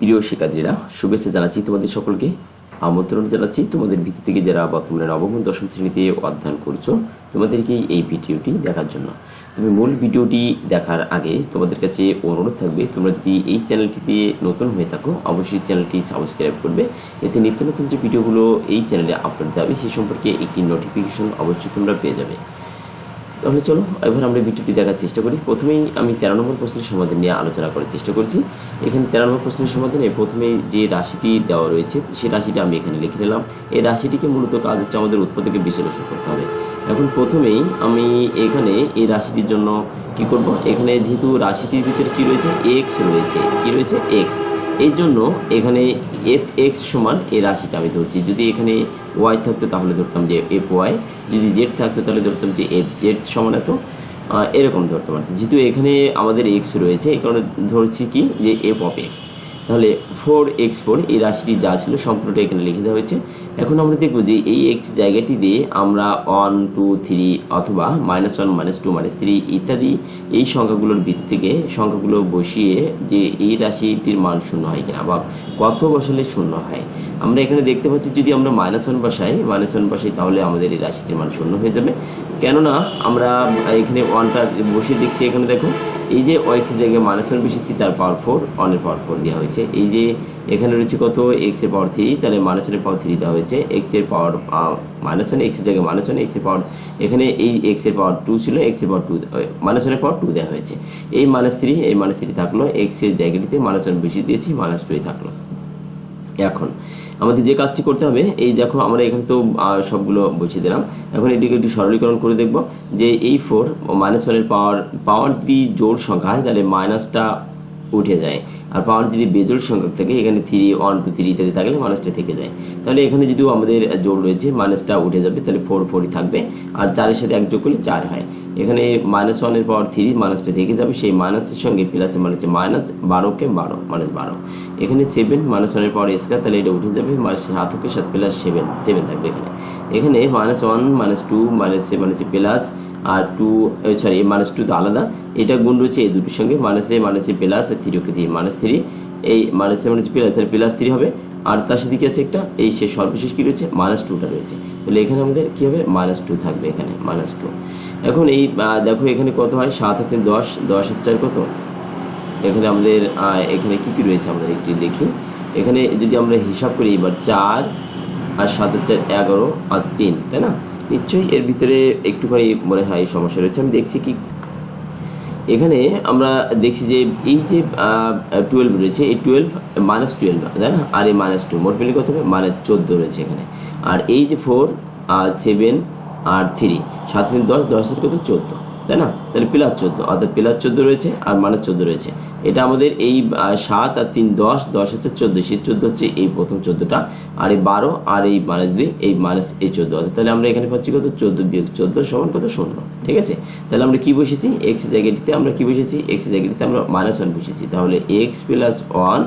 প্রিয় শিক্ষার্থীরা, শুভেচ্ছা জানাচ্ছি তোমাদের সকলকে। আমন্ত্রণ জানাচ্ছি তোমাদের ভিত্তি থেকে যারা বর্তমানে নবম দশম শ্রেণীতে অধ্যয়ন করছো তোমাদেরকে এই ভিডিওটি দেখার জন্য। তবে মূল ভিডিওটি দেখার আগে তোমাদের কাছে অনুরোধ থাকবে, তোমরা যদি এই চ্যানেলটিতে নতুন হয়ে থাকো অবশ্যই চ্যানেলটি সাবস্ক্রাইব করবে। এতে নিত্য নতুন যে ভিডিওগুলো এই চ্যানেলে আপলোড দেওয়া হবে সেই সম্পর্কে একটি নোটিফিকেশন অবশ্যই তোমরা পেয়ে যাবে। তাহলে চলো এবার আমরা ভিডিওটি দেখার চেষ্টা করি। প্রথমেই আমি 13 নম্বর প্রশ্নের সমাধান নিয়ে আলোচনা করার চেষ্টা করছি। এখানে 13 নম্বর প্রশ্নের সমাধানে প্রথমে যে রাশিটি দেওয়া রয়েছে সেই রাশিটা আমি এখানে লিখে নিলাম। এই রাশিটিকে মূলত কাজ হচ্ছে আমাদের উৎপত্তিকে বিশ্লেষণ করতে হবে। এখন প্রথমেই আমি এখানে এই রাশিটির জন্য কি করব, এখানে যেহেতু রাশিটির ভিতরে কি রয়েছে, এক্স রয়েছে, কি রয়েছে, এক্স। এই জন্য এখানে এফ এক্স সমান এই রাশিটা আমি ধরছি। যদি এখানে ওয়াই থাকতো তাহলে ধরতাম যে এফ ওয়াই, যদি জেড থাকতো তাহলে ধরতাম যে এফ জেড সমান এত, এরকম ধরতে পারতাম। যেহেতু এখানে আমাদের এক্স রয়েছে এই কারণে ধরছি কি যে এফ অফ এক্স। তাহলে 4x4 এই রাশিটি যা ছিল সম্পূর্ণটা এখানে লিখে দেওয়া হয়েছে। এখন আমরা দেখব যে এই এক্স জায়গাটি দিয়ে আমরা 1 2 3 অথবা -1 -2 -3 ইত্যাদি এই সংখ্যাগুলোর ভিতর থেকে সংখ্যাগুলো বসিয়ে যে এই রাশিটির মান শূন্য হয় কিনা বা কত বসালে শূন্য হয়। আমরা এখানে দেখতে পাচ্ছি যদি আমরা -1 বসাই তাহলে আমাদের এই রাশিটির মান শূন্য হয়ে যাবে। কেননা আমরা এখানে 1টা বসিয়ে দেখছি, এখানে দেখো এই যে এক্সের জায়গায় -1 বসেছি তার পাওয়ার 4, 1 এর পাওয়ার 4 দেওয়া হয়েছে। এই যে এখানে রয়েছে কত, x এর পাওয়ার 3, তাহলে -1 এর পাওয়ার 3 দেওয়া হয়েছে। x এর পাওয়ার -1, x এর জায়গায় -1, x এর পাওয়ার এখানে এই x এর পাওয়ার 2 ছিল, x এর পাওয়ার 2 -1 এর পাওয়ার 2 দেওয়া হয়েছে। এই -3 এই -3 থাকলো, x এর জায়গাটিতে -1 বসিয়ে দিয়েছি, -2 থাকলো। এখন আমাদের যে কাজটি করতে হবে, এই দেখো আমরা এখানে তো সবগুলো বসিয়ে দিলাম। এখন এটিকে একটু সরলীকরণ করে দেখব যে এই 4 -1 এর পাওয়ার যদি জোড় সংখ্যা হয় তাহলে মাইনাসটা উঠে যায়, আর পাওয়ার যদি বেজোড় সংখ্যা থাকে এখানে 3 1 2 3 ইত্যাদি থাকলে মাইনাসটা থেকে যায়। তাহলে এখানে যদি আমাদের জোড় রয়েছে মাইনাসটা উঠে যাবে, তাহলে 4 4ই থাকবে, আর 4 এর সাথে 1 যোগ করলে 4 হয়। এখানে -1 এর পাওয়ার 3 মাইনাসটা থেকে যাবে, সেই মাইনাসের সঙ্গে প্লাসে মানে হচ্ছে -12কে 12 -12। এখানে 7 -1 এর পাওয়ার স্কয়ার, তাহলে এটা উঠে যাবে, -7 সাথে প্লাস 7 থাকবে এখানে। এখানে -1 -2 -7 প্লাস আর 2 সরি -2 তো আলাদা, এটা গুণ রয়েছে এই দুটোর সঙ্গে, -a প্লাস 3 ওকে 3 -3, এই -a প্লাস তাহলে প্লাস 3 হবে, আর তার সাথে কি আছে একটা এই শেষ সর্বশেষ কি রয়েছে -2টা রয়েছে। তাহলে এখানে আমাদের কি হবে, -2 থাকবে এখানে -2। এখন এই দেখো এখানে কত হয়, 7 হাতে 10, 10 আর 4 কত, এখানে আমাদের এখানে কি কি রয়েছে আমরা একটু দেখি। এখানে যদি আমরা হিসাব করি এবার 4 আর 7 আর 4 11 আর 3, তাই না? নিশ্চয়ই এর ভিতরে একটুখানি মনে হয় সমস্যা রয়েছে। আমি দেখছি কি এখানে আমরা দেখছি যে এই যে 12 রয়েছে, এই 12 -12 তাই না, আর এই -2 মোট মিলে কত হবে, -14 রয়েছে এখানে। আর এই যে 4 আর 7 আর 3 7 10 10 এর কত 14, তাই না? তাহলে +14 অর্থাৎ +14 রয়েছে আর -14 রয়েছে। এটা আমাদের এই 7 আর 3 10 10 হচ্ছে 14, সেই 14 হচ্ছে এই প্রথম 14টা, আর এই 12 আর এই -2 এই -14 অর্থাৎ তাহলে আমরা এখানে পাচ্ছি কত, 14 বিয়োগ 14 সমান কত, 0। ঠিক আছে, তাহলে আমরা কি বসেছি, x এর জায়গাটিতে আমরা কি বসেছি, x এর জায়গাটিতে আমরা -1 বসেছি। তাহলে x + 1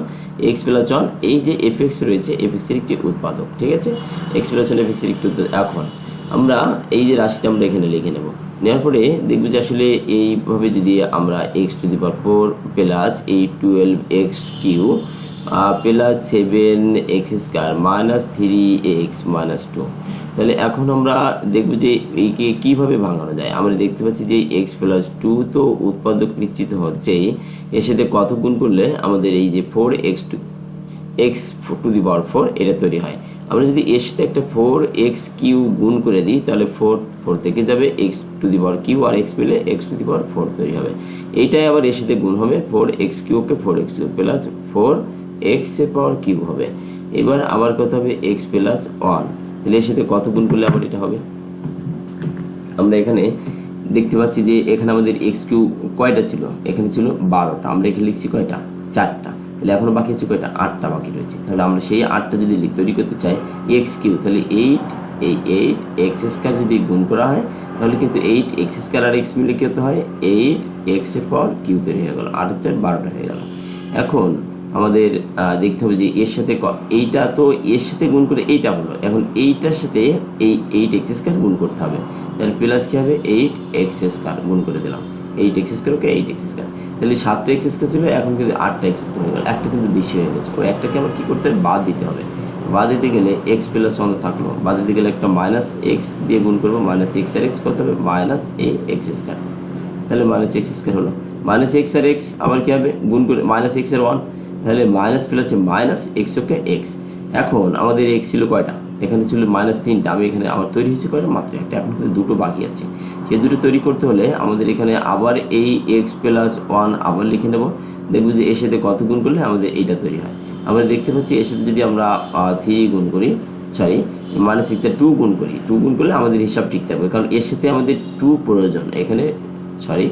এই যে fx রয়েছে fx এর একটি উৎপাদক। ঠিক আছে, x + 1 fx এর একটি উৎপাদক। এখন আমরা এই যে রাশিটা আমরা এখানে লিখে নেব, নেওয়ার পরে দেখব যে আসলে এইভাবে যদি আমরা x⁴ প্লাস এই 12x³ প্লাস 7x² -3x -2, তাহলে এখন আমরা দেখব যে এইকে কীভাবে ভাঙানো যায়। আমরা দেখতে পাচ্ছি যে x + 2 তো উৎপাদক নিশ্চিত হচ্ছেই, এর সাথে কত গুণ করলে আমাদের এই যে 4x⁴ এটা তৈরি হয়। আমরা যদি এর সাথে একটা 4x³ গুণ করে দিই তাহলে 4 থেকে যাবে, x³ আর x মিলে x⁴ তৈরি হবে। এইটাই আবার এর সাথে গুণ হবে, 4x³ কে 4x³ প্লাস 4x³ হবে। এবার আবার কত হবে, x + 1, তাহলে এর সাথে কত গুণ করলে আবার এটা হবে। আমরা এখানে দেখতে পাচ্ছি যে এখানে আমাদের x³ কয়টা ছিল, এখানে ছিল 12টা, আমরা এখানে লিখছি কয়টা, 4টা। তাহলে এখনো বাকি আছে কয়টা, 8টা বাকি রয়েছে। তাহলে আমরা সেই 8টা যদি তৈরি করতে চাই x³ তাহলে 8 এই 8x² যদি গুণ করা হয় তাহলে কিন্তু 8x² আর x মিলে কত হয়, 8x³ তৈরি হয়ে গেল, 8 আর 4 12টা হয়ে গেল। এখন আমাদের দেখতে হবে যে এর সাথে এইটা তো এর সাথে গুণ করে এইটা হলো, এখন এইটার সাথে এই 8x² গুণ করতে হবে, তাহলে প্লাস কী হবে, 8x² গুণ করে দিলাম, 8x² কে 8x²। তাহলে 7টা এক্স স্কোয়ার ছিল, এখন কিন্তু 8টা এক্স স্কোয়ার হয়ে গেল, একটা কিন্তু বেশি হয়ে গেছে। ওই একটাকে আমার কী করতে হবে, বাদ দিতে হবে। বাদ দিতে গেলে এক্স প্লাস অন্ত থাকলো, বাদ দিতে গেলে একটা মাইনাস এক্স দিয়ে গুণ করবো, মাইনাস এক্স আর এক্স করতে হবে মাইনাস এ এক্স স্কোয়ার, তাহলে মাইনাস এক্স স্কোয়ার হলো। মাইনাস এক্স আর এক্স আবার কী হবে, গুণ করে মাইনাস এক্স আর 1, তাহলে মাইনাস প্লাসে মাইনাস এক্স ওকে এক্স। এখন আমাদের এক্স ছিল কয়টা, এখানে ছিল মাইনাস 3টা, আমি এখানে আমার তৈরি হয়েছে কয়টা, মাত্র একটা, এখন কিন্তু দুটো বাকি আছে। সেই দুটো তৈরি করতে হলে আমাদের এখানে আবার এই এক্স প্লাস 1 আবার লিখে নেব, দেখবো যে এর সাথে কত গুণ করলে আমাদের এইটা তৈরি হয়। আমরা দেখতে পাচ্ছি এর সাথে যদি আমরা 3 গুণ করি, সরি মাইনাস 6 2 গুণ করি, 2 গুণ করলে আমাদের হিসাব ঠিক থাকবে, কারণ এর সাথে আমাদের 2 প্রয়োজন, এখানে সরি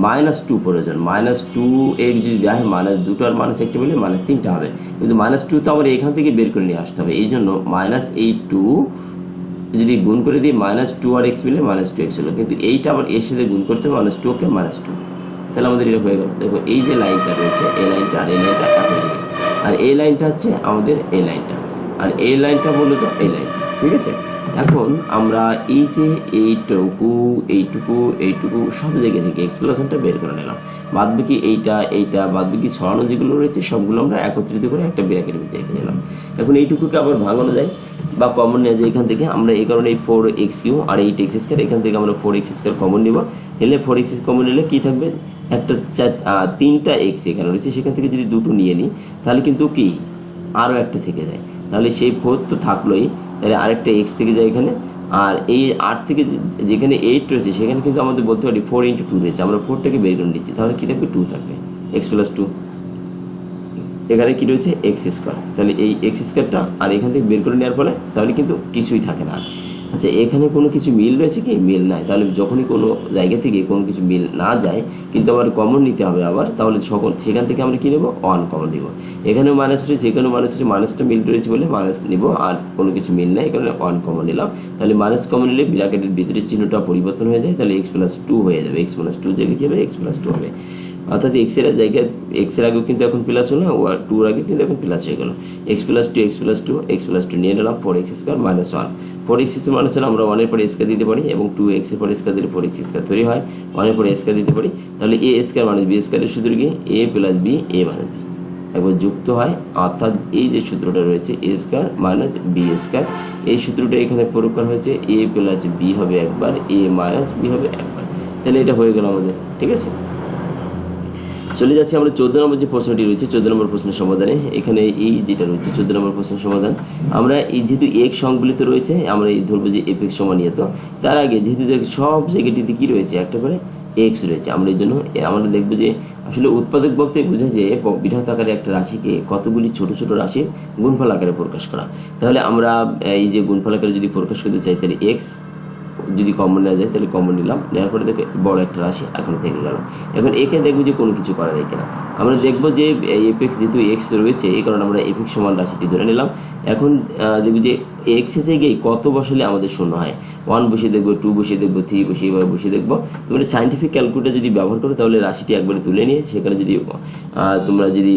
-2 প্রয়োজন। -2 এর যদি দেওয়া হয়, -2 আর -1 বলে -3টা হবে, কিন্তু -2 তো আমার এখান থেকে বের করে নিয়ে আসতে হবে। এই জন্য -2 যদি গুণ করে দিই, -2 আর x মিলে -2x হলো, কিন্তু এইটা আবার এর সাথে গুণ করতে হবে -2 কে -2, তাহলে আমাদের এটা হয়ে গেল। দেখো এই যে লাইনটা রয়েছে, এই লাইনটা আর এই লাইনটা একই জিনিস, আর এই লাইনটা হচ্ছে আমাদের এই লাইনটা, আর এই লাইনটা বললো তো এই লাইনটা, ঠিক আছে। এখন আমরা এই যে এইটুকু সব জায়গা থেকে এক্সপ্রেশনটা বের করে নিলাম, বাদবাকি এইটা বাদবাকি ছড়ানো যেগুলো রয়েছে সবগুলো আমরা একত্রিত করে একটা ব্র্যাকেটের ভিতরে রেখে দিলাম। এখন এইটুকুকে আবার ভাঙানো যায় বা কমন নেওয়া যায় এখান থেকে, আমরা এই কারণে এই 4x³ আর 8x², এখান থেকে আমরা 4x² কমন নিব, নিলে 4x কমন নিলে কী থাকবে, একটা 3টা x এখানে রয়েছে, সেখান থেকে যদি দুটো নিয়ে নিই তাহলে কিন্তু কি আরও একটা থেকে যায়, তাহলে সেই 4 তো থাকলোই, তাহলে আরেকটা এক্স থেকে যায় এখানে, আর এই 8 থেকে যেখানে 8 রয়েছে সেখানে কিন্তু আমাদের বলতে পারি 4 × 2 রয়েছে, আমরা 4টাকে বের করে নিচ্ছি, তাহলে কী থাকবে, 2 থাকবে, x + 2, এখানে কী রয়েছে x², তাহলে এই x²টা আর এখান থেকে বের করে নেওয়ার ফলে তাহলে কিন্তু কিছুই থাকে না। আচ্ছা, এখানে কোনো কিছু মিল রয়েছে কি, মিল নাই, তাহলে যখনই কোনো জায়গা থেকে কোনো কিছু মিল না যায় কিন্তু আবার কমন নিতে হবে আবার, তাহলে সেখান থেকে আমরা কী নেব, 1 কমন নিব। এখানেও মাইনাস রয়েছে, এখানেও মাইনাস রয়েছে, মাইনাসটা মিল রয়েছে বলে মাইনাস নিব, আর কোনো কিছু মিল নাই, এখানে 1 কমন নিলাম, তাহলে মাইনাস কমন নিলে ব্র্যাকেটের ভিতরের চিহ্নটা পরিবর্তন হয়ে যায়, তাহলে x + 2 হয়ে যাবে, x + 2 জায়গায় কী হবে, x + 2 হবে, অর্থাৎ এক্সের জায়গায় এক্সের আগেও কিন্তু এখন প্লাস হলো, আর 2 আগে কিন্তু এখন প্লাস হয়ে গেল, x + 2 নিয়ে নিলাম, 4x² - 1, 4x² - 1 আমরা 1 এর পরে স্কয়ার দিতে পারি, এবং 2x এর পরে স্কয়ার দিলে 4x² তৈরি হয়, 1 এর পরে স্কয়ার দিতে পারি, তাহলে a² - b² এর সূত্র কি, a + b a - b একবার যুক্ত হয়, অর্থাৎ এই যে সূত্রটা রয়েছে a² - b², এই সূত্রটা এখানে প্রয়োগ করা হয়েছে, a + b হবে একবার, a - b হবে একবার, তাহলে এটা হয়ে গেল আমাদের, ঠিক আছে। চলে যাচ্ছি আমরা 14 নম্বর যে প্রশ্নটি রয়েছে, 14 নম্বর প্রশ্নের সমাধানে। এখানে এই যেটা রয়েছে 14 নম্বর প্রশ্নের সমাধান, আমরা এই যেহেতু x সংবলিত রয়েছে, আমরা এই ধরবো যে f(x) সমানিয়ত, তার আগে যেহেতু সব জায়গাটিতে কী রয়েছে, একটা করে x রয়েছে, আমরা এই জন্য আমরা দেখবো যে আসলে উৎপাদক বক্তব্যে বোঝায় যে বৃহৎ আকারে একটা রাশিকে কতগুলি ছোট ছোট রাশির গুণফল আকারে প্রকাশ করা। তাহলে আমরা এই যে গুণফল আকারে যদি প্রকাশ করতে চাই, তাহলে x যদি কমন নেওয়া যায়, তাহলে কমন নিলাম, নেওয়ার পরে দেখে বড় একটা রাশি এখন থেকে গেল। এখন একে দেখবো যে কোনো কিছু করা যায় কিনা, আমরা দেখবো যে f(x) যেহেতু x রয়েছে, এই কারণে আমরা f(x) সমান রাশিটি ধরে নিলাম। এখন দেখবো যে x এর জায়গায় কত বসালে আমাদের শূন্য হয়, 1 বসিয়ে দেখবো, 2 বসিয়ে দেখবো, 3 বসিয়ে এভাবে বসিয়ে দেখবো। তোমরা সাইন্টিফিক ক্যালকুলেটর যদি ব্যবহার করো, তাহলে রাশিটি একবারে তুলে নিয়ে সেখানে যদি তোমরা যদি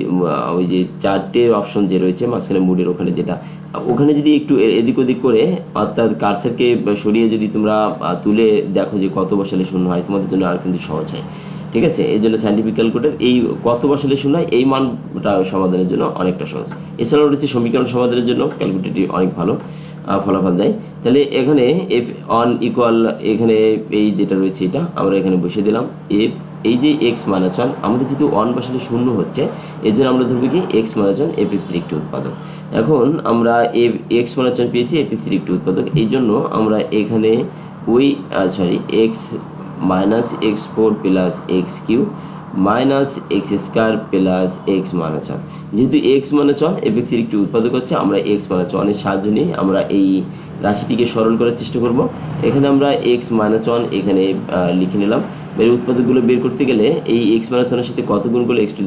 ওই যে 4টে অপশন যে রয়েছে মাঝখানে মুডের ওখানে, যেটা ওখানে যদি একটু এদিক ওদিক করে অর্থাৎ কার্সারকে সরিয়ে যদি তোমরা তুলে দেখো যে কত বসালে শূন্য হয়, তোমাদের জন্য আর কিন্তু সহজ হয়, ঠিক আছে। এই জন্য সাইন্টিফিক ক্যালকুলেটর এই কত বসালে শূন্য হয় এই মানটা সমাধানের জন্য অনেকটা সহজ। এছাড়াও রয়েছে সমীকরণ সমাধানের জন্য ক্যালকুলেটরটি অনেক ভালো ফলাফল দেয়। তাহলে এখানে f(1) = এখানে এই যেটা রয়েছে এটা আমরা এখানে বসিয়ে দিলাম, এই যে x - 1 আমাদের যেহেতু 1 বসালে শূন্য হচ্ছে, এই জন্য আমরা ধরবো কি x - 1 f(x) এর একটি উৎপাদক। এখন আমরা x - 1 পেয়েছি, f(x) এর একটি উৎপাদক, এই জন্য আমরা এখানে ওই x - x4 + x³ - x² + x - 1, যেহেতু x - 1 f(x) এর একটি উৎপাদক হচ্ছে, আমরা x - 1 এর সাহায্য নিয়ে আমরা এই রাশিটিকে সরল করার চেষ্টা করব। এখানে আমরা x - 1 এখানে লিখে নিলাম। এর উৎপাদকগুলো বের করতে গেলে এই x - 1 এর সাথে কত গুণ করলে x⁵,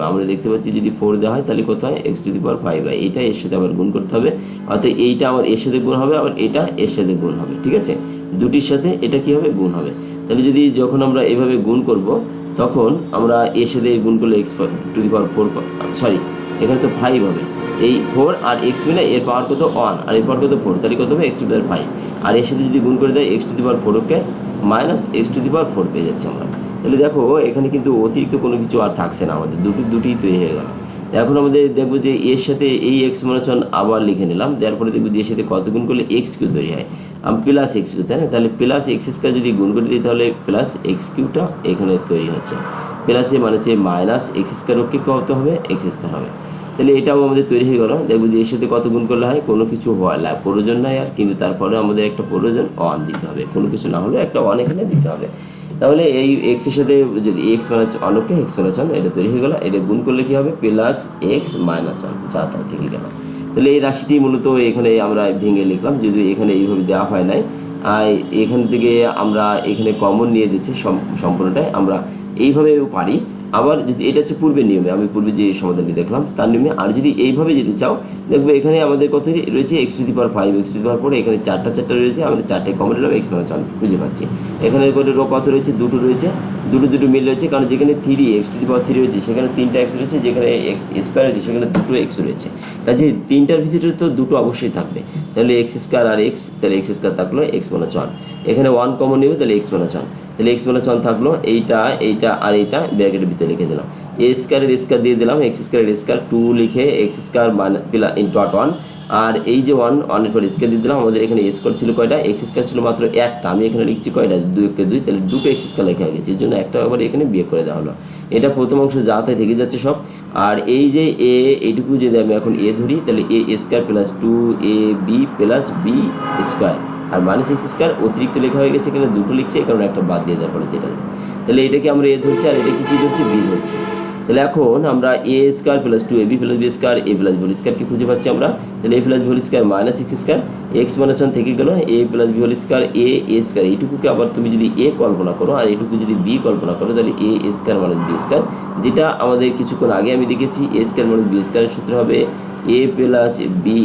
আমরা দেখতে পাচ্ছি যদি 4 দেওয়া হয় তাহলে কত হয়, x⁵, এইটা এর সাথে আবার গুণ করতে হবে, অর্থাৎ এইটা আমার এর সাথে গুণ হবে, আবার এটা এর সাথে গুণ হবে, ঠিক আছে, দুটির সাথে এটা কি হবে, গুণ হবে। তাহলে যদি যখন আমরা এভাবে গুণ করব, তখন আমরা এর সাথে গুণ করলে x⁴, এখানে তো 5 হবে, এই 4 আর x মিলে এর পাওয়ার কত 1 আর এর পাওয়ার কত 4, তাহলে কত হবে x⁵, আর এর সাথে যদি গুণ করে দেয় x⁴ ওকে -x⁴ পেয়ে যাচ্ছি আমরা। তাহলে দেখো এখানে কিন্তু অতিরিক্ত কোনো কিছু আর থাকছে না, আমাদের দুটিই তৈরি হয়ে গেল। এখন আমাদের দেখবো যে এর সাথে এই এক্স মনে হচ্ছে আবার লিখে নিলাম, দেওয়ার পরে দেখবো যে এর সাথে কত গুণ করলে এক্স কিউ তৈরি হয়, প্লাস এক্স কিউ, তাই না? তাহলে প্লাস এক্স স্কোয়ার যদি গুণ করে দিই তাহলে প্লাস এক্স কিউটা এখানে তৈরি হচ্ছে, প্লাসে মানে হচ্ছে মাইনাস এক্স স্কোয়ারকে কত হবে, এক্স স্কোয়ার হবে। তাহলে এটাও আমাদের তৈরি হয়ে গেল। দেখবো যে এর সাথে কত গুণ করলে হয়, কোনো কিছু হয় প্রয়োজন নাই আর, কিন্তু তারপরে আমাদের একটা প্রয়োজন অন দিতে হবে, কোনো কিছু না হলে একটা অন এখানে দিতে হবে। তাহলে এই এক্স এর সাথে যদি এক্স মাইনাস অনকে এক্স মাইনাস অন এটা তৈরি হয়ে গেল, এটা গুণ করলে কি হবে, প্লাস এক্স মাইনাস অন, যা তাই থেকে গেল। তাহলে এই রাশিটি মূলত এখানে আমরা ভেঙে লিখলাম, যদি এখানে এইভাবে দেওয়া হয় নাই, আর এখান থেকে আমরা এখানে কমন নিয়ে দিচ্ছি সম্পূর্ণটাই, আমরা এইভাবেও পারি। আবার যদি এটা হচ্ছে পূর্বের নিয়মে, আমি পূর্বে যে সমাধানটি দেখলাম তার নিয়মে, আর যদি এইভাবে যেতে চাও দেখবো এখানে আমাদের কত রয়েছে X to the power 5, X to the power 4, এখানে চারটা রয়েছে, আমরা চারটে কমন নিলাম, এক্স মাইনাস ওয়ান খুঁজে পাচ্ছি। এখানে কত রয়েছে, দুটো রয়েছে, দুটো মিল রয়েছে, কারণ যেখানে 3 এক্স টু দি পাওয়ার 3 রয়েছে সেখানে 3টা এক্স রয়েছে, যেখানে এক্স স্কোয়ার রয়েছে সেখানে 2 এক্স রয়েছে, কাজে 3টার ভিতরে তো 2 অবশ্যই থাকবে। তাহলে এক্স স্কোয়ার আর এক্স, তাহলে এক্স স্কোয়ার থাকলো এক্স মাইনাস ওয়ান, এখানে 1 কমন নেবে তাহলে এক্স মাইনাস ওয়ান, তাহলে এক্স মাইনাস ওয়ান থাকলো, এইটা আর এইটা ব্র্যাকেটের ভিতরে লিখে দিলাম, এ স্কোয়ারের স্কোয়ার দিয়ে দিলাম, এক্স স্কোয়ারের স্কোয়ার 2 লিখে এক্স স্কোয়ার প্লাস ইন্টু 1, আর এই যে 1 এর পর স্কোয়ার দিয়ে দিলাম। আমাদের এখানে স্কোয়ার ছিল কয়টা, এক্স স্কোয়ার ছিল মাত্র একটা, আমি এখানে লিখছি কয়টা, 2 তাহলে 2 এক্স স্কোয়ার লেখা হয়ে গেছে, এর জন্য একটা আবার এখানে বিয়োগ করে দেওয়া হলো। এটা প্রথম অংশ যা তাই থেকে যাচ্ছে সব। আর এই যে এ এইটুকু যদি আমি এখন এ ধরি, তাহলে A square plus 2ab plus B square, আর মাইনাস এক্স স্কোয়ার অতিরিক্ত লেখা হয়ে গেছে, এখানে দুটো লিখছে, কারণ একটা বাদ দিয়ে দেওয়ার পরে যেটা, তাহলে এটাকে আমরা এ ধরছি আর এটাকে কি ধরছি, বি ধরছি। তাহলে এখন আমরা A square plus 2ab plus B square A plus B whole স্কোয়ারকে খুঁজে পাচ্ছি আমরা। তাহলে A plus B whole square minus X square, X minus one থেকে গেল A plus B whole square A square, এইটুকুকে আবার তুমি যদি এ কল্পনা করো আর এইটুকু যদি বি কল্পনা করো, তাহলে A square minus B square, যেটা আমাদের কিছুক্ষণ আগে আমি দেখেছি, এ স্কোয়ার মাইনাস বি স্কোয়ারের সূত্র হবে এ প্লাস বি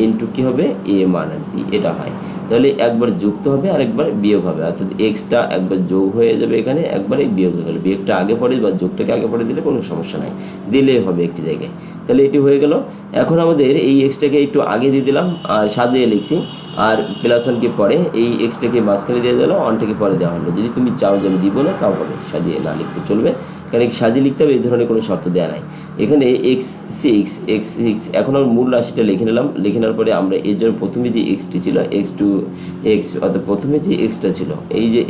ইন্টু কি হবে, এ মাইনাস বি, এটা হয়। তাহলে একবার যুক্ত হবে আর একবার বিয়োগ হবে, অর্থাৎ এক্সটা একবার যোগ হয়ে যাবে, এখানে একবারে বিয়োগ হয়ে গেল, বিয়োগটা আগে পড়ে বা যোগটাকে আগে পড়ে দিলে কোনো সমস্যা নাই, দিলে হবে একটি জায়গায়। তাহলে এটি হয়ে গেল। এখন আমাদের এই এক্সটাকে একটু আগে দিয়ে দিলাম আর সাজিয়ে লিখছি, আর প্লাস ওয়ানকে পরে, এই এক্সটাকে মাঝখানে দিয়ে দিল, ওয়ানটাকে পরে দেওয়া হলো। যদি তুমি চাও যে আমি দিব না তাও হবে, সাজিয়ে না লিখতে চলবে, কারণ সাজিয়ে লিখতে হবে, এই ধরনের কোনো শর্ত দেওয়া নাই। এখানে এক্স সিক্স, এখন আমরা মূল রাশিটা লিখে নিলাম, লিখে নেওয়ার পরে আমরা এর জন্য প্রথমে যে এক্সটি ছিল এক্স টু এক্স, অর্থাৎ প্রথমে যে এক্সটা ছিল এই যে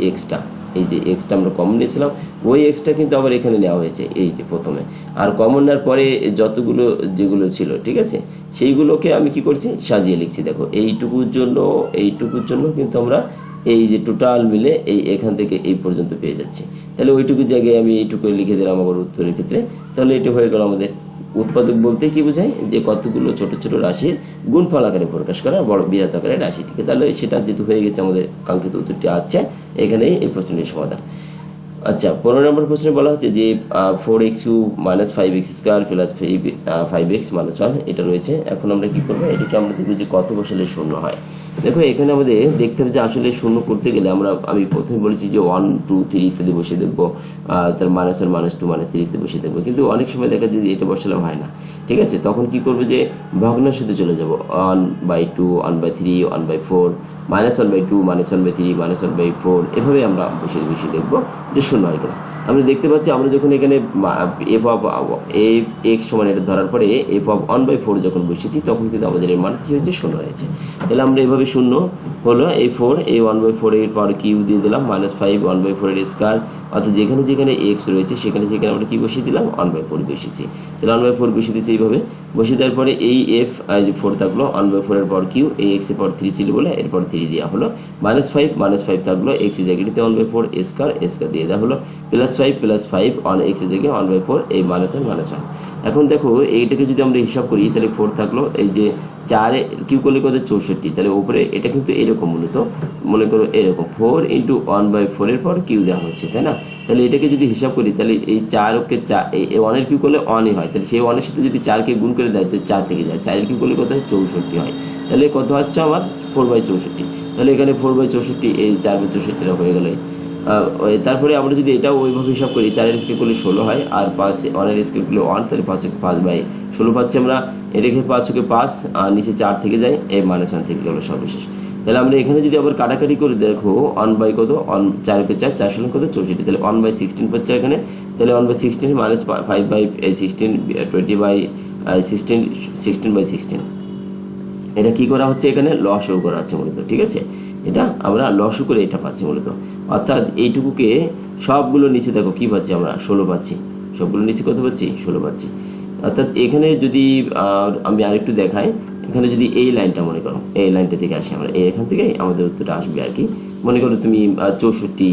এক্সটা আমরা কমন নিয়েছিলাম, ওই এক্সটা কিন্তু আবার এখানে নেওয়া হয়েছে এই যে প্রথমে, আর কমন নেওয়ার পরে যতগুলো যেগুলো ছিল, ঠিক আছে, সেইগুলোকে আমি কি করছি, সাজিয়ে লিখছি। দেখো এইটুকুর জন্য কিন্তু আমরা এই যে টোটাল মিলে এখান থেকে এই পর্যন্ত পেয়ে যাচ্ছি। তাহলে ওইটুকু জায়গায় আমি এইটুকু লিখে দিলাম আবার উত্তরের ক্ষেত্রে। তাহলে এটা হয়ে গেল আমাদের উৎপাদক বলতে কি বোঝায়, যে কতগুলো ছোট ছোট রাশির গুণফল আকারে প্রকাশ করা বড় বৃহৎ আকারে রাশিটিকে। তাহলে সেটা যেহেতু হয়ে গেছে, আমাদের কাঙ্ক্ষিত উত্তরটি আছে এখানেই এই প্রশ্নের সমাধান। আচ্ছা, 15 নম্বর প্রশ্নে বলা হচ্ছে যে 4x minus 5x square plus 5x minus 1 এটা রয়েছে। এখন আমরা কি করবো, এটাকে আমরা দেখবো যে কত বসালে শূন্য হয়। দেখো এখানে আমাদের দেখতে হবে যে আসলে শূন্য করতে গেলে আমি প্রথমে বলেছি যে 1 2 3 ইত্যাদি বসিয়ে দেখবো, তার মাইনাস 1 মাইনাস 2 মাইনাস 3 ইত্যাদি বসিয়ে দেখবো, কিন্তু অনেক সময় দেখা যায় যে এটা বসালে হয় না, ঠিক আছে। তখন কি করবো, যে ভগ্নাংশতে চলে যাবো, 1/2 1/3 1/4 -1/2 -1/3 -1/4, এভাবে আমরা বসিয়ে দেখবো যে শূন্য হয় কিনা। আমরা দেখতে পাচ্ছি আমরা যখন এখানে এফ অফ এক্স সমান এটা ধরার পরে এফ অফ 1/4 যখন বসেছি, তখন কিন্তু আমাদের এর মান কি হয়েছে, শূন্য হয়েছে। তাহলে আমরা এভাবে শূন্য হলো এই 4, এই 1/4 এর পাওয়ার কিউ দিয়ে দিলাম, -5 1/4 এর স্কয়ার, অর্থাৎ যেখানে এক্স রয়েছে সেখানে আমরা কি বসিয়ে দিলাম, 1/4 বসিয়েছি। তাহলে 1/4 বসিয়ে দিচ্ছি এইভাবে, বসিয়ে দেওয়ার পরে এই এফ 4 থাকলো, 1/4 এর পাওয়ার কিউ, এই এক্স এর পাওয়ার 3 ছিল বলে এরপর 3 দেওয়া হলো, -5 থাকলো, এক্স এর জায়গাটিতে 1/4 স্কয়ার দিয়ে দেওয়া হলো, +5 অন এক্স এর জায়গায় 1/4 এই -1 এখন দেখো এইটাকে যদি আমরা হিসাব করি, তাহলে 4 থাকলো, এই যে 4 কিউ করলে কত 64, তাহলে উপরে এটা কিন্তু এরকম, মূলত মনে করো এরকম 4 × 1/4 এর পর কিউ দেওয়া হচ্ছে, তাই না। তাহলে এটাকে যদি হিসাব করি, তাহলে এই 4কে 1 এর কিউ করলে 1ই হয়, তাহলে সেই 1 এর সাথে যদি 4কে গুণ করে দেয় তো 4 থেকে যায়, 4 এর কিউ করলে কত হয়, 64 হয়। তাহলে কত হচ্ছে আমার 4/64, তাহলে এখানে 4/64 এই 4/64 হয়ে গেল। তারপরে আমরা যদি এটাও ওইভাবে হিসাব করি, 4 এর স্কয়ার করলে 16 হয়, আর 1 এর স্কয়ার করলে 1, তাহলে 5/16 পাচ্ছি আমরা। এটাকে 5 কে 5 আর নিচে 4 থেকে যায়, এই -1 থেকে গেল সর্বশেষ। তাহলে আমরা এখানে যদি আবার কাটাকাটি করে দেখো 1 বাই কত 4 কে 4 4 ষোলো কত 64, তাহলে 1/16 পাচ্ছে এখানে। তাহলে 1/16 মাইনাস 5/16 20/16 16/16 এটা কি করা হচ্ছে এখানে লসও করা হচ্ছে মূলত, ঠিক আছে। এটা আমরা লসও করে এটা পাচ্ছি মূলত, অর্থাৎ এইটুকুকে সবগুলো নিচে দেখো কি পাচ্ছি আমরা 16 পাচ্ছি, সবগুলো নিচে কত পাচ্ছি 16 পাচ্ছি। অর্থাৎ এখানে যদি আমি আরেকটু দেখাই, এখানে যদি এই লাইনটা মনে করো, এই লাইনটা থেকে আসি আমরা, এখান থেকে আমাদের উত্তরটা আসবে আর কি। মনে করো তুমি 64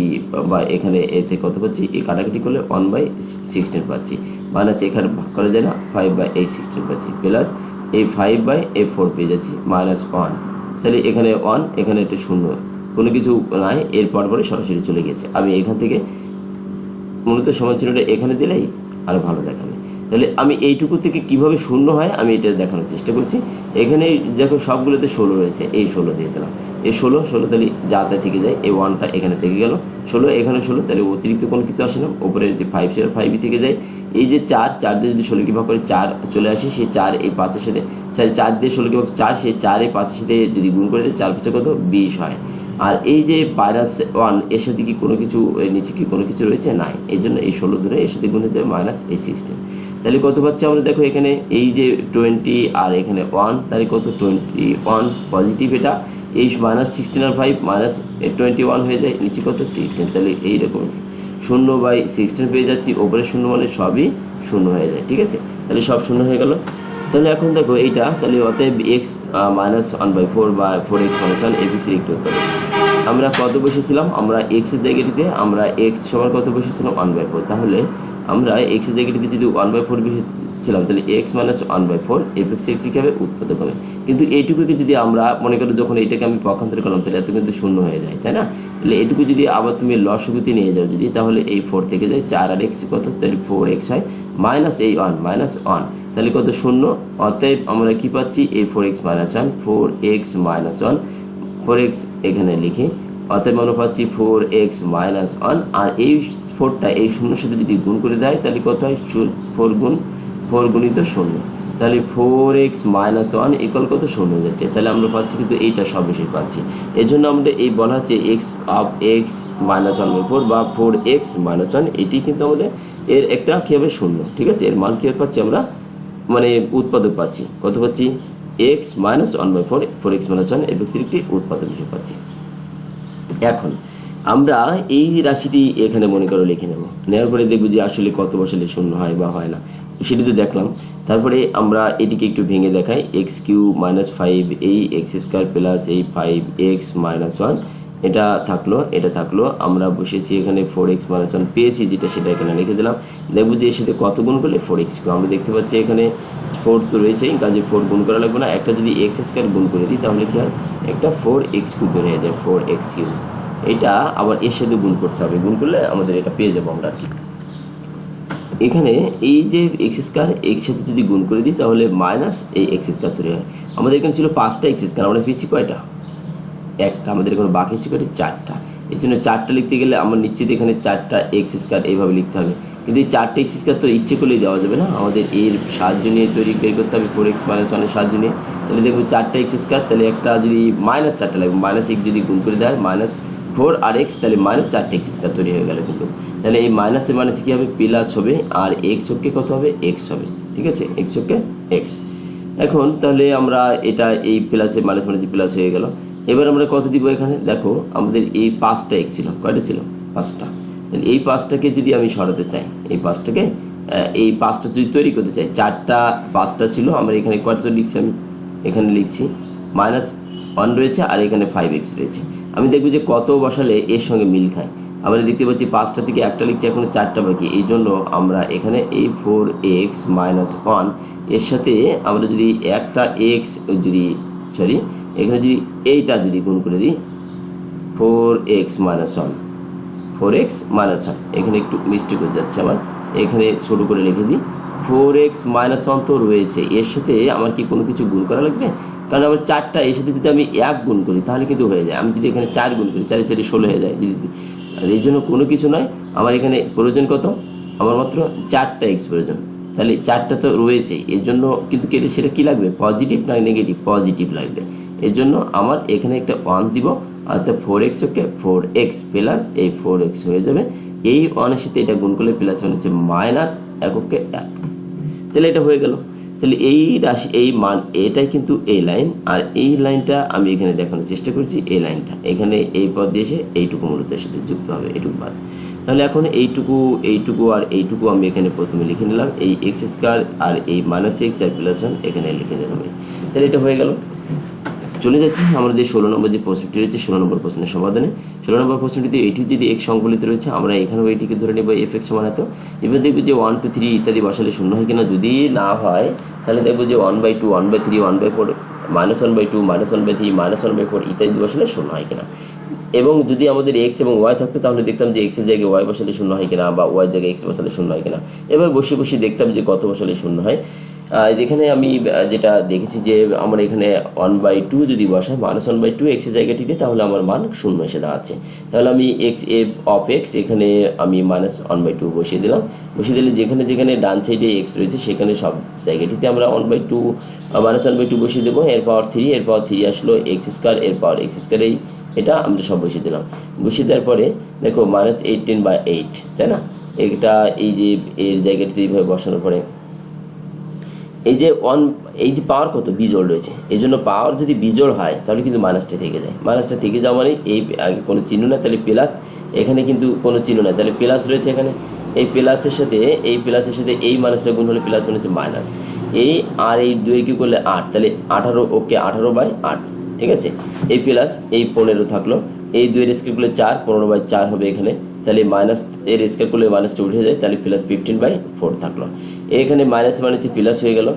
বা এখানে এতে কত পাচ্ছি, এই কাটাকাটি করলে 1/16 পাচ্ছি, মাইনাস এখানে ভাগ করা যায় না 5/16 পাচ্ছি, প্লাস এই 5/4 পেয়ে যাচ্ছি মাইনাস 1। তাহলে এখানে 1, এখানে একটা শূন্য, কোনো কিছু নাই, এরপর পরে সরাসরি চলে গেছে। আমি এখান থেকে মূলত সমান চিহ্নটা এখানে দিলেই আরও ভালো দেখাবে। তাহলে আমি এইটুকু থেকে কিভাবে শূন্য হয় আমি এটা দেখানোর চেষ্টা করছি। এখানে দেখো সবগুলোতে 16 রয়েছে, এই 16 দিয়ে দিলাম, এই 16 তাহলে যাতে থেকে যায়, এই 1টা এখানে থেকে গেল, 16 এখানে 16, তাহলে অতিরিক্ত কোনো কিছু আসে না, ওপরে যে 5 ছিল 5ই থেকে যায়। এই যে 4 দিয়ে যদি 16 কে ভাগ করে 4 চলে আসে, সেই 4 এই 5-এর সাথে 4 দিয়ে 16 কে ভাগ 4, সেই 4 এই 5-এর সাথে যদি গুণ করে দেয় 4 5 কত 20 হয়। আর এই যে -1 এর সাথে কি কোনো কিছু নিচে কি কোনো কিছু রয়েছে, নাই, এই জন্য এই 16 ধরে এর সাথে গুণ হয়ে যাবে -16। তাহলে কত পাচ্ছি আমরা দেখো এখানে এই যে 20 আর এখানে 1, তাহলে কত 21 পজিটিভ, এটা এই -16 আর 5 -21 হয়ে যায়, নিচে কত 16। তাহলে এইরকম 0/16 পেয়ে যাচ্ছি, ওপরে 0 মানে সবই 0 হয়ে যায়, ঠিক আছে। তাহলে সব 0 হয়ে গেল। তাহলে এখন দেখো এইটা, তাহলে অতএব x -1/4 বা 4x - 1 fx এর একটু উৎপাদক। আমরা কত বসেছিলাম, আমরা x এর জায়গাটিতে আমরা x সমান কত বসেছিলাম 1/4, তাহলে আমরা x এর জায়গাটিতে যদি 1/4 বসেছিলাম, তাহলে x - 1/4 fx এর কি হবে উৎপাদক হবে। কিন্তু এইটুকুকে যদি আমরা মনে করো যখন এইটাকে আমি পক্ষান্তর করলাম, তাহলে এত কিন্তু 0 হয়ে যায়, তাই না। তাহলে এটুকু যদি আবার তুমি লসগুতে নিয়ে যাও যদি, তাহলে এই 4 থেকে যায় 4 আর x কত, তাহলে 4x হয়, মাইনাস এই 1 -1, তাহলে কত 0। অতএব আমরা কি পাচ্ছি, এই 4x - 1 4x - 1 4x এখানে লিখি, অতএব আমরা পাচ্ছি 4x - 1, আর এই 4টা এই 0-এর সাথে যদি গুণ করে দেয় তাহলে কত হয় 4 গুণিত 0, তাহলে 4x - 1 ইকুয়াল কত 0 হয়ে যাচ্ছে। তাহলে আমরা পাচ্ছি কিন্তু এইটা সবশেষ পাচ্ছি, এই জন্য আমাদের এই বলা হচ্ছে x - 1/4 বা 4x - 1, এটি কিন্তু আমাদের এর একটা কী হবে 0, ঠিক আছে। এর মান কী পাচ্ছি আমরা, মানে উৎপাদক পাচ্ছি, কত পাচ্ছি x - 1/4 4x - 1 fx এর একটি উৎপাদক হিসেবে পাচ্ছি। এখন আমরা এই রাশিটি এখানে মনে করো লিখে নেব, নেওয়ার পরে দেখব যে আসলে কত বসালে 0 হয় বা হয় না, সেটি তো দেখলাম। তারপরে আমরা এটিকে একটু ভেঙে দেখাই, x³ - 5 এই x² প্লাস এই 5x - 1, এটা থাকলো, আমরা বসেছি এখানে 4x - 1 পেয়েছি যেটা, সেটা এখানে লিখে দিলাম। দেখবো যে এর সাথে কত গুণ করলে 4x, আমরা দেখতে পাচ্ছি এখানে 4 তো রয়েছেই, কাজে 4 গুণ করা লাগবে না, একটা যদি x² গুণ করে দিই তাহলে কি হয়, একটা 4x³ তৈরি হয়ে যায়, 4x³। এটা আবার এর সাথে গুণ করতে হবে, গুণ করলে আমাদের এটা পেয়ে যাবো আমরা আর কি। এখানে এই যে x² এর সাথে যদি গুণ করে দিই তাহলে মাইনাস এই x² তৈরি হয়। আমাদের এখানে ছিল 5টা x², আমরা পেয়েছি কয়টা, একটা, আমাদের এখানে বাকি ছিল 4টা। এর জন্য 4টা লিখতে গেলে আমার নিশ্চিত এখানে 4টা x² এইভাবে লিখতে হবে, কিন্তু এই 4টা x² তো ইচ্ছে করলেই দেওয়া যাবে না, আমাদের এর সাহায্য নিয়ে তৈরি বের করতে হবে, 4x - 1 এর সাহায্য নিয়ে। তাহলে দেখবো 4টা x², তাহলে একটা যদি -4টা লাগবে, -x যদি গুণ করে দেয় -4 আর x, তাহলে -4টা x² তৈরি হয়ে গেল কিন্তু। তাহলে এই মাইনাসে কী হবে, প্লাস হবে, আর x অক্ষে কত হবে, x হবে, ঠিক আছে, x অক্ষে x। এখন তাহলে আমরা এটা এই প্লাসে মাইনাস প্লাস হয়ে গেল। এবার আমরা কত দিব এখানে, দেখো আমাদের এই 5টা x ছিল, কয়টা ছিল 5টা, তাহলে এই 5টাকে যদি আমি সরাতে চাই, এই 5টা যদি তৈরি করতে চাই, 4টা 5টা ছিল, আমরা এখানে কয়টা লিখছি, আমি এখানে লিখছি -1 রয়েছে আর এখানে 5x রয়েছে। আমি দেখব যে কত বসালে এর সঙ্গে মিল খায়, আমরা দেখতে পাচ্ছি 5টা থেকে একটা লিখছি, এখনো 4টা বাকি, এই জন্য আমরা এখানে এই 4x - 1 এর সাথে আমরা যদি একটা x এখানে যদি এইটা যদি গুণ করে দিই 4x - 1 এখানে একটু মিস্টেক হয়ে যাচ্ছে আমার, এখানে ছোট করে লিখে দিই 4x - 1 তো রয়েছে, এর সাথে আমার কি কোনো কিছু গুণ করা লাগবে, কারণ আমার 4টা, এর সাথে যদি আমি 1 গুণ করি তাহলে কিন্তু হয়ে যায়। আমি যদি এখানে 4 গুণ করি, 4 4 16 হয়ে যায়, যদি এই জন্য কোনো কিছু নয়, আমার এখানে প্রয়োজন কত, আমার মাত্র 4টা x প্রয়োজন, তাহলে 4টা তো রয়েছে, এর জন্য কিন্তু সেটা কি লাগবে, পজিটিভ না নেগেটিভ, পজিটিভ লাগবে। এর জন্য আমার এখানে একটা 1 দিব, অর্থাৎ 4x ওকে 4x প্লাস এই 4x হয়ে যাবে। এই 1 এর সাথে এটা গুণ করলে প্লাস মানে হচ্ছে মাইনাস এককে 1, তাহলে এটা হয়ে গেল। তাহলে এই রাশি এই মান এটাই কিন্তু এই লাইন, আর এই লাইনটা আমি এখানে দেখানোর চেষ্টা করেছি। এই লাইনটা এখানে এই পদ দিয়ে এসে এইটুকু মূলত এর সাথে যুক্ত হবে, এইটুকু বাদ। তাহলে এখন এইটুকু আর এইটুকু আমি এখানে প্রথমে লিখে নিলাম, এই এক্স স্কয়ার আর এই মাইনাস এক্স আর প্লাস 1 এখানে লিখে দিলাম। তাহলে এটা হয়ে গেল। চলে যাচ্ছি আমাদের 16 নম্বর যে প্রশ্নটি রয়েছে 16 নম্বর প্রশ্নের সমাধানে। 16 নম্বর প্রশ্নটিতে এটি যদি x সংবলিত রয়েছে, আমরা এখানেও এটিকে ধরে নেব f(x) সমান এত। এবার দেখব যে 1 2 3 ইত্যাদি বসালে শূন্য হয় কিনা। যদি না হয় তাহলে দেখব যে 1/2 1/3 1/4 -1/2 -1/3 -1/4 ইত্যাদি বসালে শূন্য হয় কিনা। এবং যদি আমাদের x এবং y থাকতো তাহলে দেখতাম যে x এর জায়গায় y বসালে শূন্য হয় কিনা, বা y এর জায়গায় x বসালে শূন্য হয় কিনা। এবার বসে বসে দেখতাম যে কত বসালে শূন্য হয়। যেখানে আমি যেটা দেখেছি যে আমরা এখানে 1/2 যদি বসাই -1/2 x এর জায়গাটিতে, তাহলে আমার মান শূন্য এসে দাঁড়াচ্ছে। তাহলে আমি x এখানে আমি -1/2 বসিয়ে দিলাম। বসিয়ে দিলে যেখানে যেখানে ডান সাইডে x রয়েছে সেখানে সব জায়গাটিতে আমরা 1/2 -1/2 বসিয়ে দেবো। এর পাওয়ার 3 আসলো x², এর পাওয়ার x², এটা আমরা সব বসিয়ে দিলাম। বসিয়ে দেওয়ার পরে দেখো -18/8, তাই না। এটা এই যে এর জায়গাটিতে এইভাবে বসানোর পরে এই যে পাওয়ার কত বিজোড় রয়েছে, এই জন্য পাওয়ার যদি বিজোড় হয় তাহলে কিন্তু মাইনাসটা থেকে যায়। মাইনাসটা থেকে যাওয়া মানে এই আগে কোনো চিহ্ন না, তাহলে প্লাস, এখানে কিন্তু কোনো চিহ্ন না, তাহলে প্লাস রয়েছে এখানে। এই প্লাসের সাথে এই মাইনাসটা গুণ হলে প্লাস মানে হচ্ছে মাইনাস। এই আর এই 2 কি করলে 8, তাহলে 18 ওকে 18/8, ঠিক আছে। এই প্লাস এই 15 থাকলো, এই 2 এর স্কয়ার করলে 4, 15/4 হবে এখানে। তাহলে মাইনাস এর স্কয়ার করলে মাইনাসটা উঠে যায়, তাহলে প্লাস 15/4 থাকলো। এখানে মাইনাস মানে প্লাস হয়ে গেল,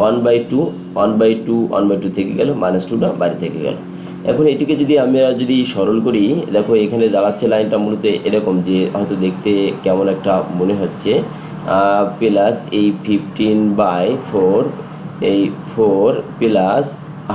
1/2 থেকে গেল, -2টা বাইরে থেকে গেল। এখন এটিকে যদি আমরা সরল করি, দেখো এখানে দাঁড়াচ্ছে লাইনটা মূলত এরকম, যে হয়তো দেখতে কেমন একটা মনে হচ্ছে, প্লাস এই 15/4 এই 4 প্লাস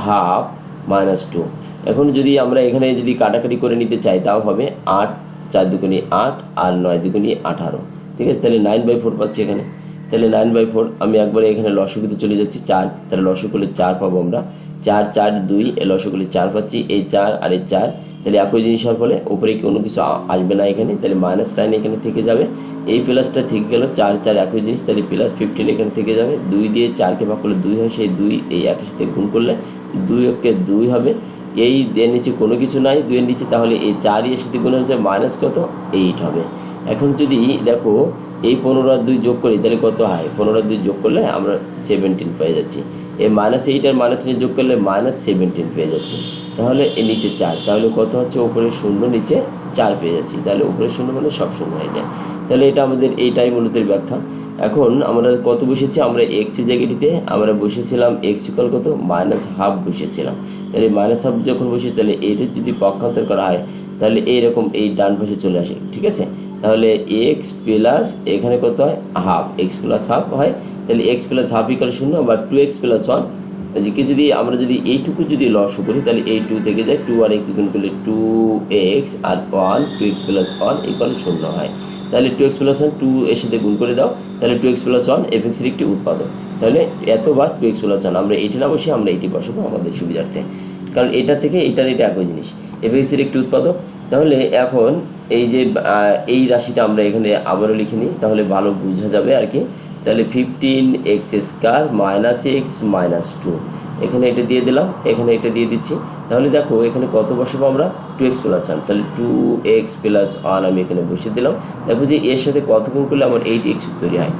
হাফ -2। এখন যদি আমরা এখানে যদি কাটাকাটি করে নিতে চাই তাও হবে 8 4 দুগুণে 8 আর 9 দুগুণে 18, ঠিক আছে। তাহলে 9/4 পাচ্ছি এখানে। তাহলে 9/4 আমি একবারে এখানে লসাগুতে চলে যাচ্ছি 4, তাহলে লসাগু করলে 4 পাবো আমরা। 4 4 2 এ লসাগু করলে 4 পাচ্ছি, এই 4 আর এই 4, তাহলে একই জিনিস হওয়ার ফলে উপরে কোনো কিছু আসবে না এখানে, তাহলে -9 এখানে থেকে যাবে। এই প্লাসটা থেকে গেল, 4 4 একই জিনিস, তাহলে প্লাস 15 এখানে থেকে যাবে। 2 দিয়ে 4কে ভাগ করলে 2 হয়, সেই 2 এই একের সাথে গুণ করলে 2 ওকে 2 হবে। এই এর নিচে কোনো কিছু নাই 2 এর নিচে, তাহলে এই 4 এর সাথে গুণ হচ্ছে মাইনাস কত 8 হবে। এখন যদি দেখো এই 15 আর 2 যোগ করি তাহলে কত হয়, 15 আর 2 যোগ করলে আমরা 17 পেয়ে যাচ্ছি। এই -8 আর -3 যোগ করলে -17 পেয়ে যাচ্ছি। তাহলে এর নিচে 4, তাহলে কত হচ্ছে, উপরে 0 নিচে 4 পেয়ে যাচ্ছি। তাহলে উপরে 0 মানে সব 0 হয়ে যায়। তাহলে এটা আমাদের এইটাই মূলত ব্যাখ্যা। এখন আমরা কত বসেছি, আমরা x এর জায়গাটিতে আমরা বসেছিলাম x ইকুয়াল কত -1/2 বসেছিলাম। তাহলে -1/2 যখন বসে, তাহলে এইটা যদি পক্ষান্তর করা হয় তাহলে এইরকম এই ডান পাশে চলে আসে, ঠিক আছে। তাহলে x প্লাস এখানে কত হয় হাফ, x প্লাস হাফ হয়। তাহলে x প্লাস হাফ ইকুয়াল 0, বা 2x প্লাস 1। এদিকে যদি আমরা এইটুকু লসও করি তাহলে এই 2 থেকে যায়, 2 আর x গুণ করলে 2x আর 1 2x প্লাস 1 ইকুয়াল 0 হয়। তাহলে 2x প্লাস 1 2 এর সাথে গুণ করে দাও, তাহলে 2x প্লাস 1 f(x) এর একটি উৎপাদক। তাহলে এতবার 2x প্লাস 1, আমরা এইটি না বসে আমরা এইটি বসাবো আমাদের সুবিধার্থে, কারণ এটা থেকে এটা একই জিনিস, f(x) এর একটি উৎপাদক। তাহলে এখন এই যে এই রাশিটা আমরা এখানে আবারও লিখে নিই, তাহলে ভালো বোঝা যাবে আর কি। তাহলে 15x² - x - 2, এখানে এটা দিয়ে দিলাম, এখানে এটা দিয়ে দিচ্ছি। তাহলে দেখো এখানে কত বসাবো আমরা, 2x প্লাস 1, তাহলে 2x প্লাস 1 আমি এখানে বসিয়ে দিলাম। দেখো যে এর সাথে কত গুণ করলে আমার 8x তৈরি হয়,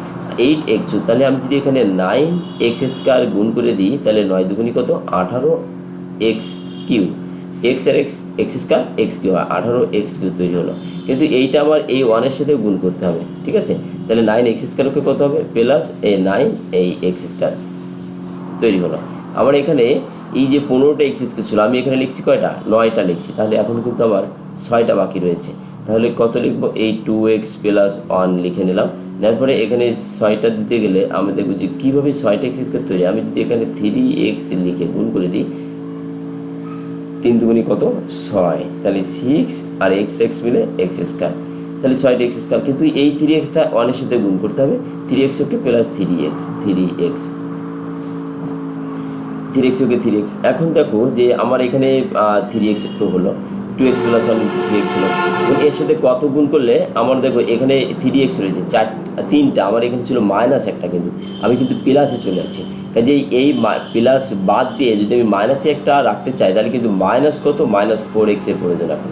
8x। তাহলে আমি যদি এখানে 9x² গুণ করে দিই তাহলে 9 দুগুণি কত 18x³ x আর x² x³ 18x³ তৈরি হলো। কিন্তু এইটা আমার এই 1 এর সাথে গুণ করতে হবে, ঠিক আছে। তাহলে 9x² কে কত হবে, প্লাস এই 9 এই x² তৈরি হলো। আমার এখানে এই যে 15টা x² ছিল, আমি এখানে লিখছি কয়টা, 9টা লিখছি। তাহলে এখন কিন্তু আমার 6টা বাকি রয়েছে। তাহলে কত লিখবো, এই 2x প্লাস 1 লিখে নিলাম। তারপরে এখানে 6টা দিতে গেলে আমরা দেখব যে কীভাবে 6টা x² তৈরি। আমি যদি এখানে 3x লিখে গুণ করে দিই, 3 দুগুণি কত 6, তাহলে 6 আর x মিলে x², তাহলে 6টা x²। কিন্তু এই 3xটা 1 এর সাথে গুণ করতে হবে, 3x ওকে প্লাস 3x 3x ওকে 3x। এখন দেখো যে আমার এখানে 3x তো হলো, 2x প্লাস 1 3x হলো, এবং এর সাথে কত গুণ করলে আমার দেখো এখানে 3x রয়েছে তিনটা, আমার এখানে ছিল মাইনাস একটা, কিন্তু আমি কিন্তু প্লাসে চলে যাচ্ছি। কাজে এই প্লাস বাদ দিয়ে যদি আমি মাইনাসে একটা রাখতে চাই তাহলে কিন্তু মাইনাস কত, -4x এর প্রয়োজন। এখন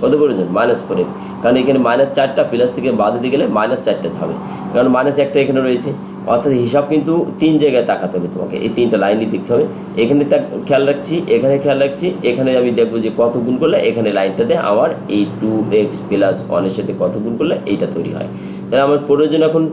কত প্রয়োজন, -4x, কারণ এখানে -4টা প্লাস থেকে বাদ দিতে গেলে -4টা হবে, কারণ -1টা এখানে রয়েছে। অর্থাৎ হিসাব কিন্তু 3 জায়গায় তাকাতে হবে তোমাকে, এই 3টা লাইনই দেখতে হবে। এখানে খেয়াল রাখছি, এখানে খেয়াল রাখছি, এখানে আমি দেখবো যে কত গুণ করলে এখানে লাইনটাতে আমার এই 2x প্লাস 1 এর সাথে কত গুণ করলে এইটা তৈরি হয়। তাহলে আমার প্রয়োজন এখন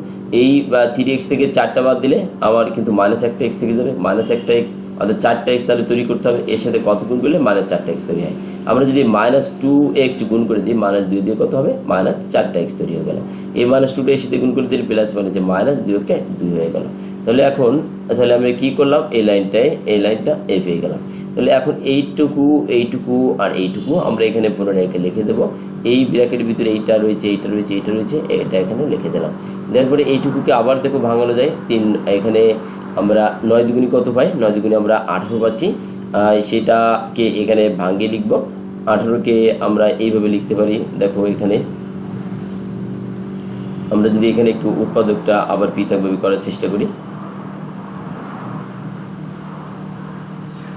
এই 3x থেকে 4টা বাদ দিলে আমার কিন্তু -1x থেকে যাবে, -1x, অর্থাৎ 4টা x তাহলে তৈরি করতে হবে, এর সাথে কত গুণ করলে -4টা x তৈরি হয়। আমরা যদি -2x গুণ করে দিই, -2 দিয়ে কত হবে, -4টা x তৈরি হয়ে গেল। এই -2টা এর সাথে গুণ করে দিলে প্লাস -2কে 2 হয়ে গেল। তাহলে এখন তাহলে আমরা কি করলাম, এই লাইনটা এই পেয়ে গেলাম। তাহলে এখন এইটুকু আর এইটুকু আমরা এখানে পুনরায় লিখে দেবো। এই ব্র্যাকেটের ভিতরে এইটা রয়েছে, এটা এখানে লিখে দিলাম। তারপরে এইটুকুকে আবার দেখো ভাঙানো যায়, 3 এখানে আমরা 9 দুগুণী কত পাই, 9 দুগুণী আমরা 18 পাচ্ছি, সেটাকে এখানে ভাঙিয়ে লিখব। 18কে আমরা এইভাবে লিখতে পারি, দেখো এখানে আমরা যদি এখানে একটু উৎপাদকটা আবার পৃথকভাবে করার চেষ্টা করি,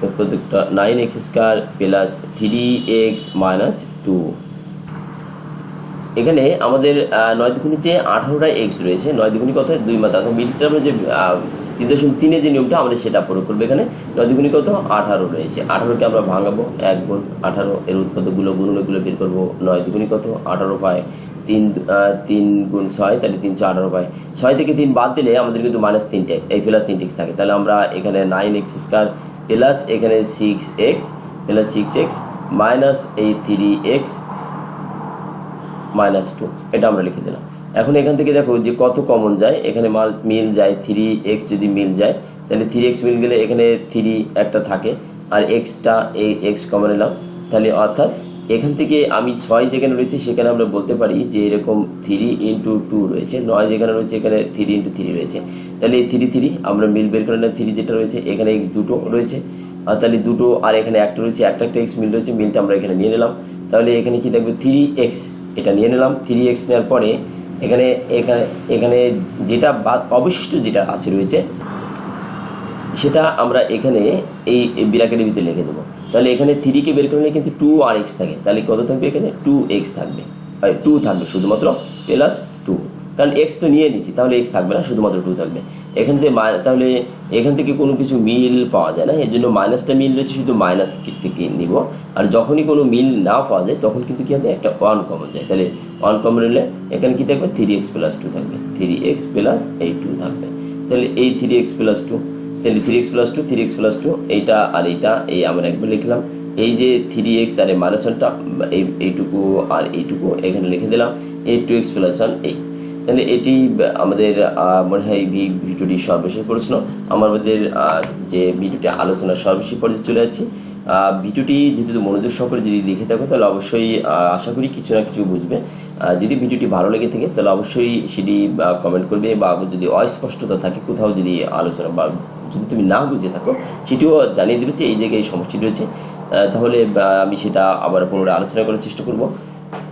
উৎপাদকটা 9x square plus 3x minus 2। এখানে আমাদের 9 দুগুণী যে 18টা x রয়েছে, 9 দুগুণী কত, 2 মাত্রা, তো মিডল টার্মের যে 3.3 যে নিয়মটা আমরা সেটা প্রয়োগ করবো। এখানে 9 দুগুণী কত, 18 রয়েছে, 18কে আমরা ভাঙাবো, 1 গুণ 18 এর উৎপাদকগুলো গুণগুলো বের করবো। 9 দুগুণী কত, 18 পায়, 3 গুণ 6, তাহলে 3 18 পায়। 6 থেকে 3 বাদ দিলে আমাদের কিন্তু -3টা এই প্লাস 3x থাকে। তাহলে আমরা এখানে 9x স্কয়ার প্লাস এখানে 6x প্লাস 6x মাইনাস এই 3x -2, এটা আমরা লিখে দিলাম। এখন এখান থেকে দেখো যে কত কমন যায়, এখানে মিল যায়, 3x যদি মিল যায় তাহলে 3x মিল গেলে এখানে 3 একটা থাকে, আর xটা এই x কমন এলাম। তাহলে অর্থাৎ এখান থেকে আমি 6 যেখানে রয়েছে সেখানে আমরা বলতে পারি যে এরকম 3 × 2 রয়েছে, 9 যেখানে রয়েছে এখানে 3 × 3 রয়েছে। তাহলে এই 3 আমরা মিল বের করে নিলাম, 3 যেটা রয়েছে এখানে x দুটো রয়েছে, আর তাহলে দুটো আর এখানে একটা রয়েছে, একটা x মিল রয়েছে, মিলটা আমরা এখানে নিয়ে নিলাম। তাহলে এখানে কি দেখবে 3x, এটা নিয়ে নিলাম। 3x নেওয়ার পরে এখানে এখানে যেটা অবশিষ্ট যেটা আছে রয়েছে সেটা আমরা এখানে এই ব্র্যাকেটের ভিতরে লিখে দেবো। তাহলে এখানে 3কে বের করলে কিন্তু 2 আর x থাকে, তাহলে কত থাকবে, এখানে 2x থাকবে, 2 থাকবে শুধুমাত্র প্লাস 2, কারণ x তো নিয়ে নিয়েছি, তাহলে x থাকবে না, শুধুমাত্র 2 থাকবে। এখান থেকে তাহলে এখান থেকে কোনো কিছু মিল পাওয়া যায় না, এর জন্য মাইনাসটা মিল রয়েছে, শুধু মাইনাস থেকে নিব। আর যখনই কোনো মিল না পাওয়া যায় তখন কিন্তু কি হবে, একটা 1 কমন যায়। তাহলে 1 কমন নিলে এখানে কি থাকবে, 3x প্লাস 2 থাকবে, 3x প্লাস এই 2 থাকবে। তাহলে এই 3x প্লাস 2, তাহলে 3x প্লাস 2 এইটা আর এইটা এই আমরা একবার লিখলাম। এই যে 3x আর এই -1টা এইটুকু আর এইটুকু এখানে লিখে দিলাম, এই 2x প্লাস 1 এই। তাহলে এটি আমাদের মনে হয় ভিডিওটি সর্বশেষ প্রশ্ন, আমাদের যে ভিডিওটি আলোচনার সর্বশেষ পর্যায়ে চলে যাচ্ছি। ভিডিওটি যদি মনোযোগ সহকারে যদি দেখে থাকো তাহলে অবশ্যই আশা করি কিছু না কিছু বুঝবে। যদি ভিডিওটি ভালো লেগে থাকে তাহলে অবশ্যই সেটি কমেন্ট করবে, বা যদি অস্পষ্টতা থাকে কোথাও যদি আলোচনা বা যদি তুমি না বুঝে থাকো সেটিও জানিয়ে দেবে যে এই জায়গায় এই সমস্যাটি রয়েছে, তাহলে আমি সেটা আবার পুনরায় আলোচনা করার চেষ্টা করব।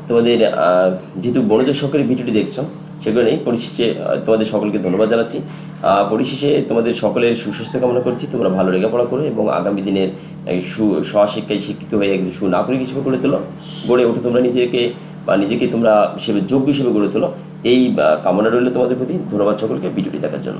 তোমাদের যেহেতু মনোযোগ সহকারে ভিডিওটি দেখছো সেগুলো পরিশেষে তোমাদের সকলকে ধন্যবাদ জানাচ্ছি। পরিশেষে তোমাদের সকলের সুস্বাস্থ্য কামনা করছি, তোমরা ভালো লেখাপড়া করো এবং আগামী দিনের স্বশিক্ষায় শিক্ষিত হয়ে একজন সুনাগরিক হিসেবে গড়ে ওঠো তোমরা নিজেকে তোমরা যোগ্য হিসেবে গড়ে তোলো। এই কামনা রইল তোমাদের প্রতি। ধন্যবাদ সকলকে ভিডিওটি দেখার জন্য।